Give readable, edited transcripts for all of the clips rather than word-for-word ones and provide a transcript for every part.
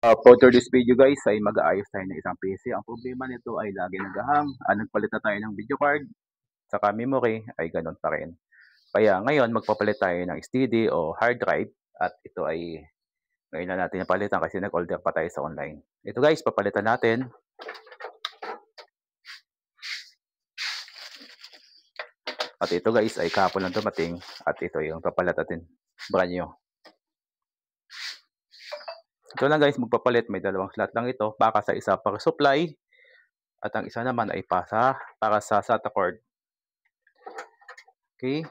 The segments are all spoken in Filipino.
For this video guys ay mag-aayos tayo ng isang PC. Ang problema nito ay lagi nag-hang. Nagpalit na tayo ng video card, saka memory ay ganun pa rin. Kaya ngayon magpapalit tayo ng SSD o hard drive at ito ay ngayon na natin napalitan kasi nag-order pa tayo sa online. Ito guys, papalitan natin. At ito guys ay kahapon lang dumating at ito yung papalit natin brand new. Ito lang guys, magpapalit. May dalawang slot lang ito. Para sa isa para supply. At ang isa naman ay para sa SATA cord. Okay.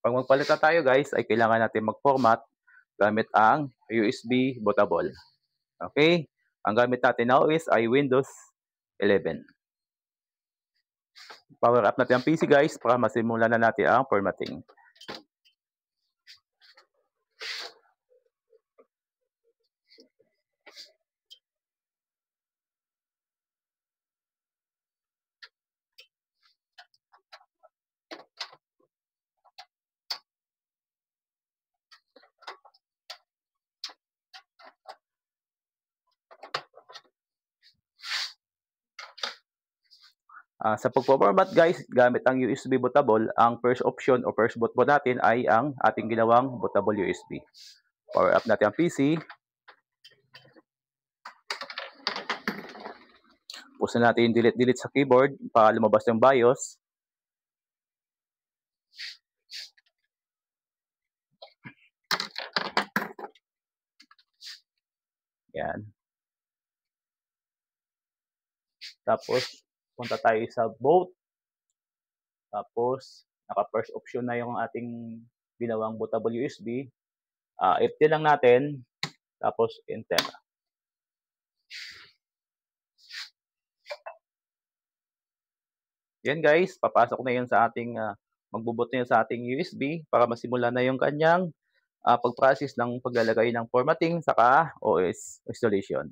Pag magpalit na tayo guys, ay kailangan natin mag-format gamit ang USB bootable. Okay. Ang gamit natin na OS ay Windows 11. Power up natin ang PC guys para masimulan na natin ang formatting. Sa pag-format guys, gamit ang USB bootable, ang first option o first boot po natin ay ang ating ginawang bootable USB. Power up natin ang PC. Puso natin yung delete sa keyboard para lumabas yung BIOS. Yan. Tapos, punta tayo sa boot. Tapos, naka-first option na yung ating ginawang bootable USB. FT lang natin. Tapos, enter. Yan guys, papasok na yun sa ating, magbuboot na yun sa ating USB para masimula na yung kanyang pag-process ng paglalagay ng formatting saka OS installation.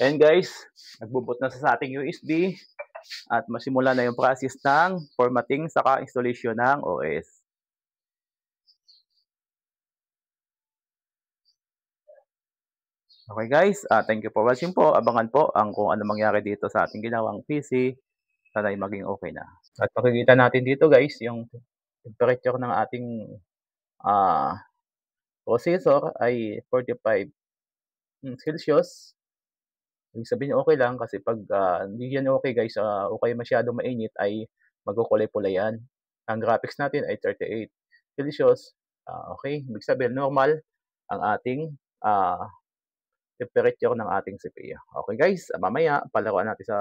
And guys, nagbuboot na sa ating USB at masimula na yung process ng formatting saka installation ng OS. Okay guys, thank you for watching po. Abangan po kung ano mangyari dito sa ating ginawang PC. Sana ay maging okay na. At makikita natin dito guys, yung temperature ng ating processor ay 45 Celsius. Ibig sabihin okay lang kasi pag hindi yan okay guys, o kaya masyado mainit ay magkukulay-pula yan. Ang graphics natin ay 38 Celsius. Okay, ibig sabihin normal ang ating temperature ng ating CPU. Okay guys, mamaya palaruan natin sa